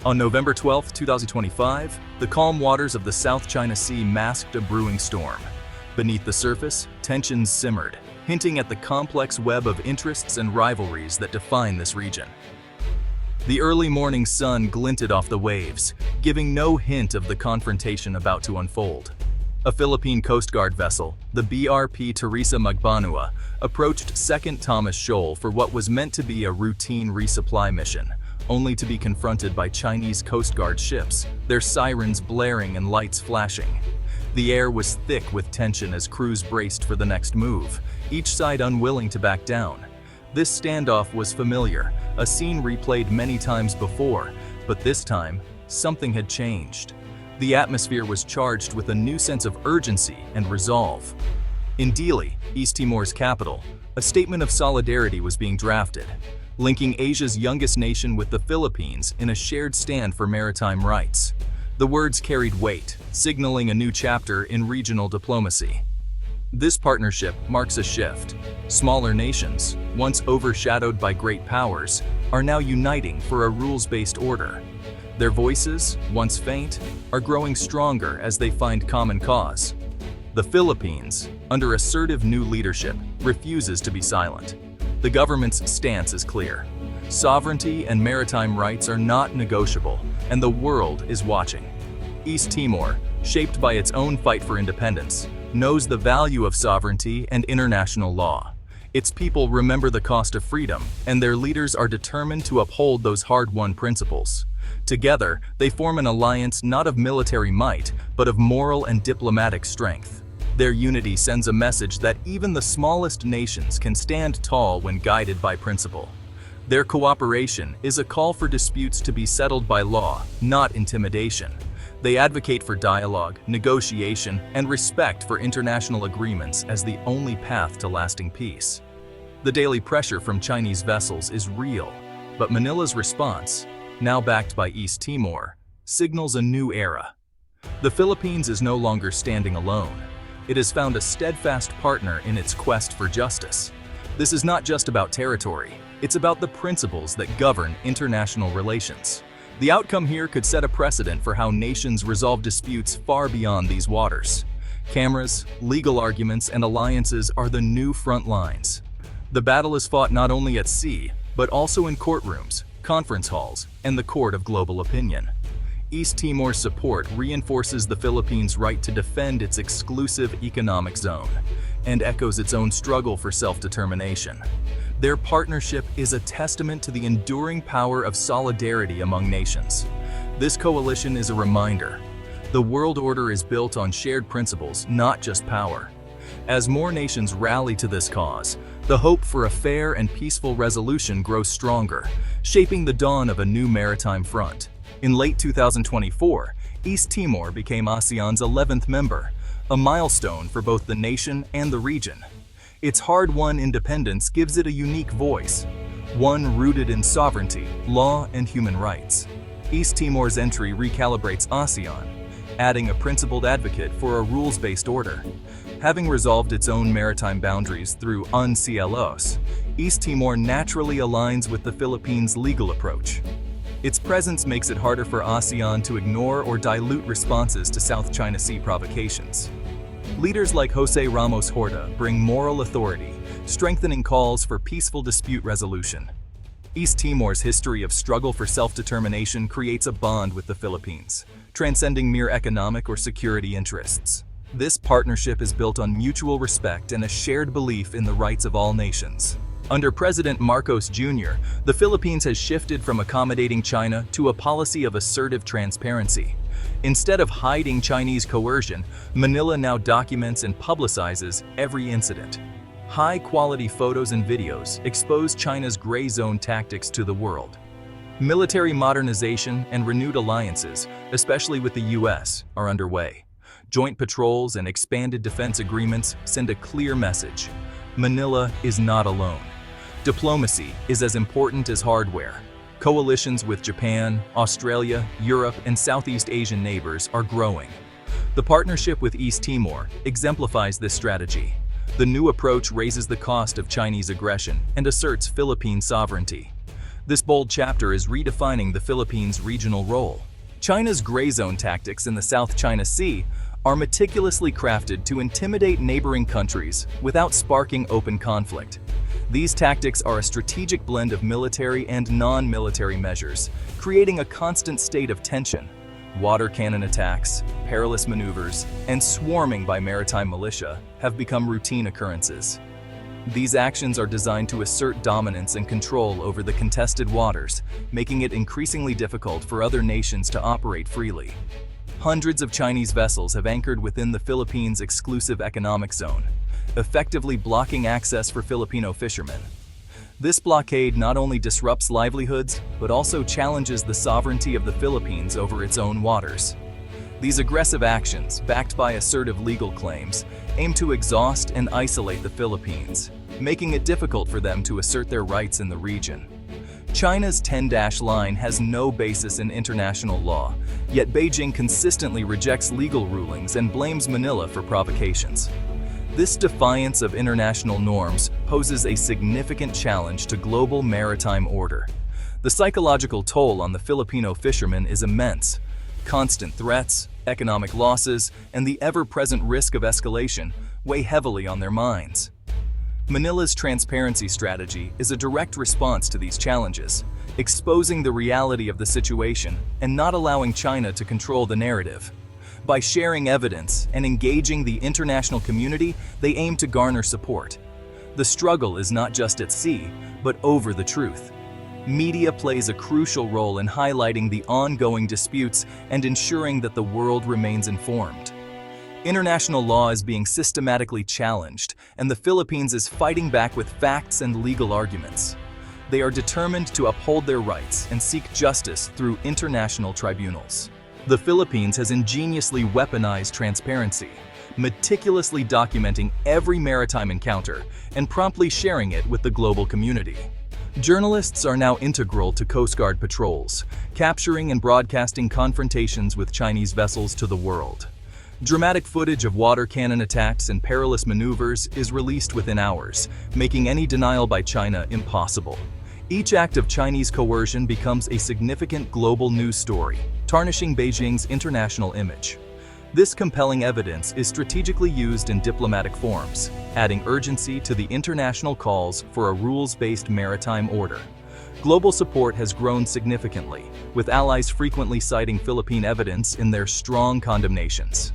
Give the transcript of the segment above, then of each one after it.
On November 12, 2025, the calm waters of the South China Sea masked a brewing storm. Beneath the surface, tensions simmered, hinting at the complex web of interests and rivalries that define this region. The early morning sun glinted off the waves, giving no hint of the confrontation about to unfold. A Philippine Coast Guard vessel, the BRP Teresa Magbanua, approached 2nd Thomas Shoal for what was meant to be a routine resupply mission, only to be confronted by Chinese Coast Guard ships, their sirens blaring and lights flashing. The air was thick with tension as crews braced for the next move, each side unwilling to back down. This standoff was familiar, a scene replayed many times before, but this time, something had changed. The atmosphere was charged with a new sense of urgency and resolve. In Dili, East Timor's capital, a statement of solidarity was being drafted, linking Asia's youngest nation with the Philippines in a shared stand for maritime rights. The words carried weight, signaling a new chapter in regional diplomacy. This partnership marks a shift. Smaller nations, once overshadowed by great powers, are now uniting for a rules-based order. Their voices, once faint, are growing stronger as they find common cause. The Philippines, under assertive new leadership, refuses to be silent. The government's stance is clear. Sovereignty and maritime rights are not negotiable, and the world is watching. East Timor, shaped by its own fight for independence, knows the value of sovereignty and international law. Its people remember the cost of freedom, and their leaders are determined to uphold those hard-won principles. Together, they form an alliance not of military might, but of moral and diplomatic strength. Their unity sends a message that even the smallest nations can stand tall when guided by principle. Their cooperation is a call for disputes to be settled by law, not intimidation. They advocate for dialogue, negotiation, and respect for international agreements as the only path to lasting peace. The daily pressure from Chinese vessels is real, but Manila's response, now backed by East Timor, signals a new era. The Philippines is no longer standing alone. It has found a steadfast partner in its quest for justice. This is not just about territory, it's about the principles that govern international relations. The outcome here could set a precedent for how nations resolve disputes far beyond these waters. Cameras, legal arguments, and alliances are the new front lines. The battle is fought not only at sea, but also in courtrooms, conference halls, and the court of global opinion. East Timor's support reinforces the Philippines' right to defend its exclusive economic zone and echoes its own struggle for self-determination. Their partnership is a testament to the enduring power of solidarity among nations. This coalition is a reminder. The world order is built on shared principles, not just power. As more nations rally to this cause, the hope for a fair and peaceful resolution grows stronger, shaping the dawn of a new maritime front. In late 2024, East Timor became ASEAN's 11th member, a milestone for both the nation and the region. Its hard-won independence gives it a unique voice, one rooted in sovereignty, law, and human rights. East Timor's entry recalibrates ASEAN, adding a principled advocate for a rules-based order. Having resolved its own maritime boundaries through UNCLOS, East Timor naturally aligns with the Philippines' legal approach. Its presence makes it harder for ASEAN to ignore or dilute responses to South China Sea provocations. Leaders like Jose Ramos Horta bring moral authority, strengthening calls for peaceful dispute resolution. East Timor's history of struggle for self-determination creates a bond with the Philippines, transcending mere economic or security interests. This partnership is built on mutual respect and a shared belief in the rights of all nations. Under President Marcos Jr., the Philippines has shifted from accommodating China to a policy of assertive transparency. Instead of hiding Chinese coercion, Manila now documents and publicizes every incident. High-quality photos and videos expose China's gray zone tactics to the world. Military modernization and renewed alliances, especially with the US, are underway. Joint patrols and expanded defense agreements send a clear message. Manila is not alone. Diplomacy is as important as hardware. Coalitions with Japan, Australia, Europe, and Southeast Asian neighbors are growing. The partnership with East Timor exemplifies this strategy. The new approach raises the cost of Chinese aggression and asserts Philippine sovereignty. This bold chapter is redefining the Philippines' regional role. China's gray zone tactics in the South China Sea are meticulously crafted to intimidate neighboring countries without sparking open conflict. These tactics are a strategic blend of military and non-military measures, creating a constant state of tension. Water cannon attacks, perilous maneuvers, and swarming by maritime militia have become routine occurrences. These actions are designed to assert dominance and control over the contested waters, making it increasingly difficult for other nations to operate freely. Hundreds of Chinese vessels have anchored within the Philippines' exclusive economic zone, effectively blocking access for Filipino fishermen. This blockade not only disrupts livelihoods, but also challenges the sovereignty of the Philippines over its own waters. These aggressive actions, backed by assertive legal claims, aim to exhaust and isolate the Philippines, making it difficult for them to assert their rights in the region. China's 10-dash line has no basis in international law, yet Beijing consistently rejects legal rulings and blames Manila for provocations. This defiance of international norms poses a significant challenge to global maritime order. The psychological toll on the Filipino fishermen is immense. Constant threats, economic losses, and the ever-present risk of escalation weigh heavily on their minds. Manila's transparency strategy is a direct response to these challenges, exposing the reality of the situation and not allowing China to control the narrative. By sharing evidence and engaging the international community, they aim to garner support. The struggle is not just at sea, but over the truth. Media plays a crucial role in highlighting the ongoing disputes and ensuring that the world remains informed. International law is being systematically challenged, and the Philippines is fighting back with facts and legal arguments. They are determined to uphold their rights and seek justice through international tribunals. The Philippines has ingeniously weaponized transparency, meticulously documenting every maritime encounter and promptly sharing it with the global community. Journalists are now integral to Coast Guard patrols, capturing and broadcasting confrontations with Chinese vessels to the world. Dramatic footage of water cannon attacks and perilous maneuvers is released within hours, making any denial by China impossible. Each act of Chinese coercion becomes a significant global news story, tarnishing Beijing's international image. This compelling evidence is strategically used in diplomatic forums, adding urgency to the international calls for a rules-based maritime order. Global support has grown significantly, with allies frequently citing Philippine evidence in their strong condemnations.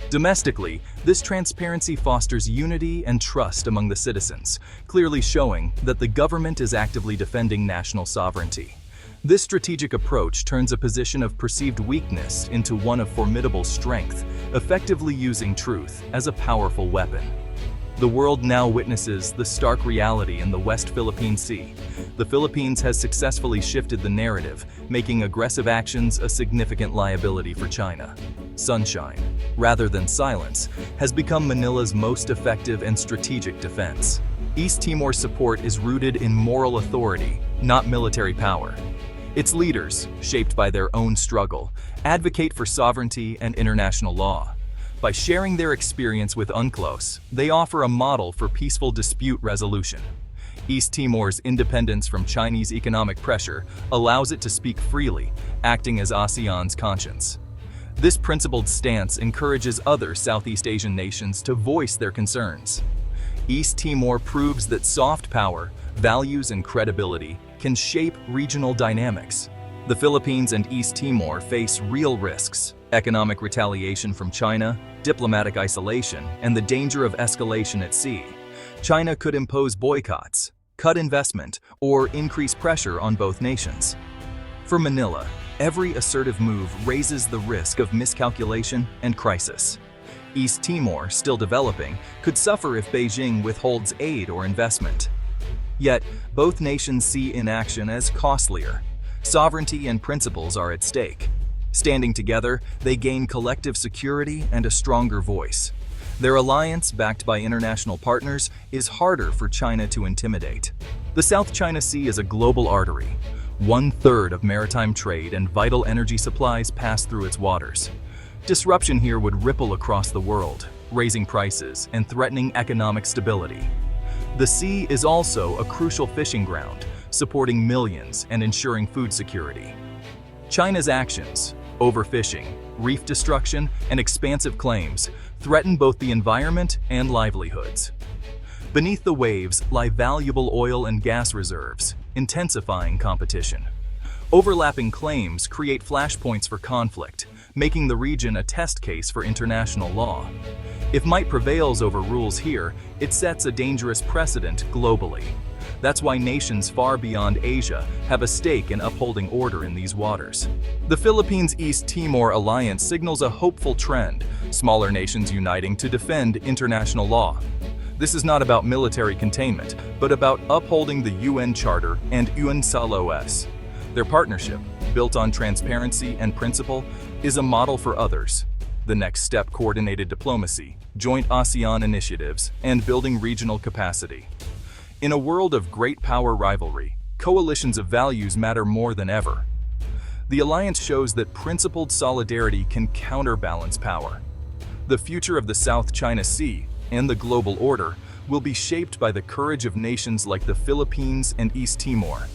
Domestically, this transparency fosters unity and trust among the citizens, clearly showing that the government is actively defending national sovereignty. This strategic approach turns a position of perceived weakness into one of formidable strength, effectively using truth as a powerful weapon. The world now witnesses the stark reality in the West Philippine Sea. The Philippines has successfully shifted the narrative, making aggressive actions a significant liability for China. Sunshine, rather than silence, has become Manila's most effective and strategic defense. East Timor's support is rooted in moral authority, not military power. Its leaders, shaped by their own struggle, advocate for sovereignty and international law. By sharing their experience with UNCLOS, they offer a model for peaceful dispute resolution. East Timor's independence from Chinese economic pressure allows it to speak freely, acting as ASEAN's conscience. This principled stance encourages other Southeast Asian nations to voice their concerns. East Timor proves that soft power, values, and credibility can shape regional dynamics. The Philippines and East Timor face real risks: economic retaliation from China, diplomatic isolation, and the danger of escalation at sea. China could impose boycotts, cut investment, or increase pressure on both nations. For Manila, every assertive move raises the risk of miscalculation and crisis. East Timor, still developing, could suffer if Beijing withholds aid or investment. Yet, both nations see inaction as costlier. Sovereignty and principles are at stake. Standing together, they gain collective security and a stronger voice. Their alliance, backed by international partners, is harder for China to intimidate. The South China Sea is a global artery. 1/3 of maritime trade and vital energy supplies pass through its waters. Disruption here would ripple across the world, raising prices and threatening economic stability. The sea is also a crucial fishing ground, supporting millions and ensuring food security. China's actions, overfishing, reef destruction, and expansive claims, threaten both the environment and livelihoods. Beneath the waves lie valuable oil and gas reserves, intensifying competition. Overlapping claims create flashpoints for conflict, making the region a test case for international law. If might prevails over rules here, it sets a dangerous precedent globally. That's why nations far beyond Asia have a stake in upholding order in these waters. The Philippines East Timor alliance signals a hopeful trend, smaller nations uniting to defend international law. This is not about military containment, but about upholding the UN Charter and UNSALOS. Their partnership, built on transparency and principle, is a model for others. The next step: coordinated diplomacy, joint ASEAN initiatives, and building regional capacity. In a world of great power rivalry, coalitions of values matter more than ever. The alliance shows that principled solidarity can counterbalance power. The future of the South China Sea and the global order will be shaped by the courage of nations like the Philippines and East Timor.